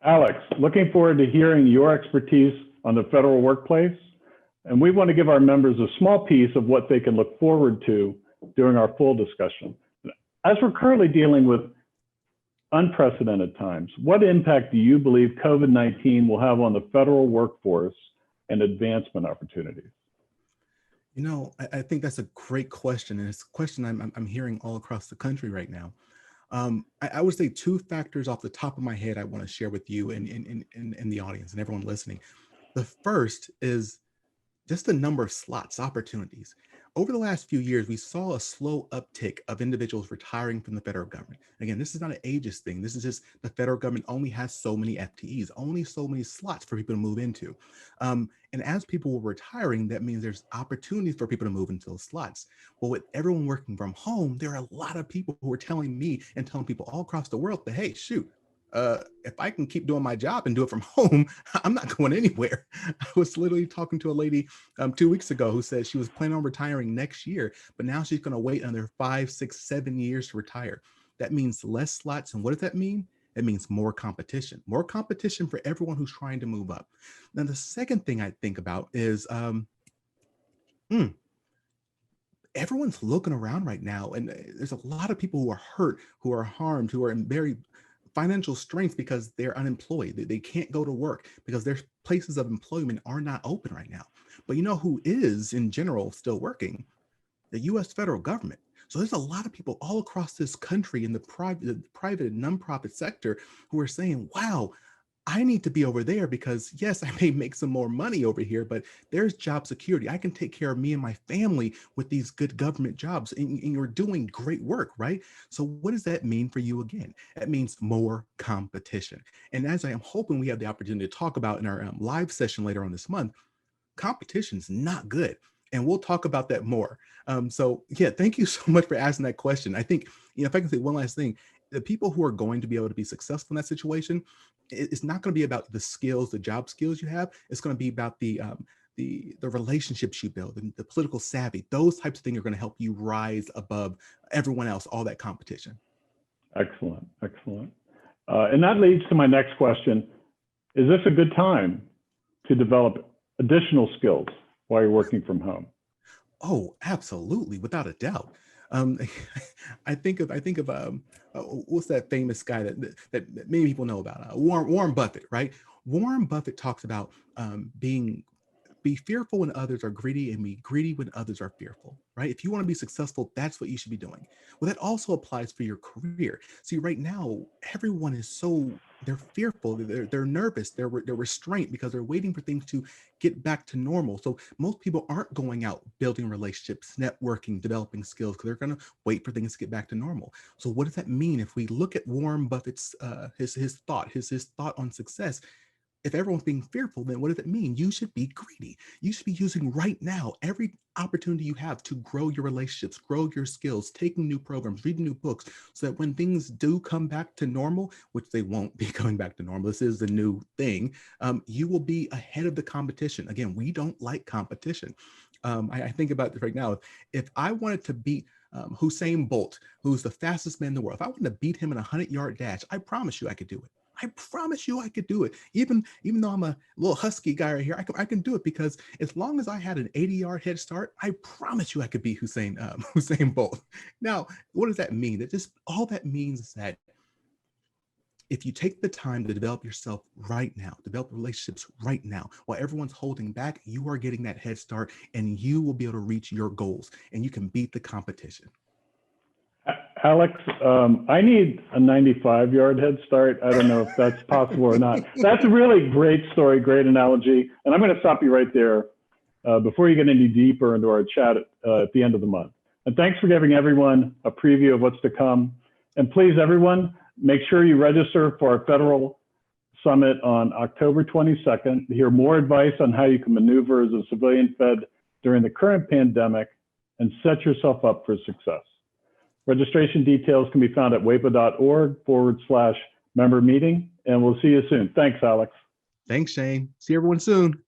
Alex, looking forward to hearing your expertise on the federal workplace. And we want to give our members a small piece of what they can look forward to during our full discussion. As we're currently dealing with unprecedented times, what impact do you believe COVID-19 will have on the federal workforce and advancement opportunities? You know, I think that's a great question, and it's a question I'm hearing all across the country right now. I would say two factors off the top of my head I want to share with you and in the audience and everyone listening. The first is just the number of slots, opportunities. Over the last few years, we saw a slow uptick of individuals retiring from the federal government. Again, this is not an ageist thing. This is just the federal government only has so many FTEs, only so many slots for people to move into. And as people were retiring, that means there's opportunities for people to move into those slots. Well, with everyone working from home, there are a lot of people who are telling me and telling people all across the world that, hey, shoot, if I can keep doing my job and do it from home, I'm not going anywhere. I was literally talking to a lady 2 weeks ago who said she was planning on retiring next year, but now she's going to wait another 5, 6, 7 years to retire. That means less slots. And what does that mean? It means more competition for everyone who's trying to move up. Now, the second thing I think about is everyone's looking around right now, and there's a lot of people who are hurt, who are harmed, who are in very financial strength because they're unemployed. They can't go to work because their places of employment are not open right now. But you know who is in general still working? The US federal government. So there's a lot of people all across this country in the private and nonprofit sector who are saying, wow, I need to be over there because yes, I may make some more money over here, but there's job security. I can take care of me and my family with these good government jobs, and you're doing great work, right? So what does that mean for you again? That means more competition. And as I am hoping we have the opportunity to talk about in our live session later on this month, competition is not good. And we'll talk about that more. So yeah, thank you so much for asking that question. I think, you know, if I can say one last thing, the people who are going to be able to be successful in that situation, it's not going to be about the skills, the job skills you have. It's going to be about the relationships you build and the political savvy. Those types of things are going to help you rise above everyone else, all that competition. Excellent, excellent. And that leads to my next question. Is this a good time to develop additional skills while you're working from home? Oh, absolutely, without a doubt. I think of what's that famous guy that many people know about? Warren Buffett, right? Warren Buffett talks about be fearful when others are greedy and be greedy when others are fearful, right? If you want to be successful, that's what you should be doing. Well, that also applies for your career. See, right now, everyone is they're fearful, they're nervous, they're restrained because they're waiting for things to get back to normal. So most people aren't going out building relationships, networking, developing skills, because they're going to wait for things to get back to normal. So what does that mean? If we look at Warren Buffett's his thought on success, if everyone's being fearful, then what does it mean? You should be greedy. You should be using right now every opportunity you have to grow your relationships, grow your skills, taking new programs, reading new books, so that when things do come back to normal, which they won't be coming back to normal, this is the new thing, you will be ahead of the competition. Again, we don't like competition. I think about this right now. If I wanted to beat Usain Bolt, who's the fastest man in the world, if I wanted to beat him in a 100-yard dash, I promise you I could do it. I promise you I could do it. Even though I'm a little husky guy right here, I can do it because as long as I had an 80-yard head start, I promise you I could beat Usain Bolt. Now, what does that mean? All that means is that if you take the time to develop yourself right now, develop relationships right now, while everyone's holding back, you are getting that head start and you will be able to reach your goals and you can beat the competition. Alex, I need a 95-yard head start. I don't know if that's possible or not. That's a really great story, great analogy. And I'm going to stop you right there before you get any deeper into our chat at the end of the month. And thanks for giving everyone a preview of what's to come. And please, everyone, make sure you register for our federal summit on October 22nd to hear more advice on how you can maneuver as a civilian fed during the current pandemic and set yourself up for success. Registration details can be found at waepa.org/member meeting, and we'll see you soon. Thanks, Alex. Thanks, Shane. See everyone soon.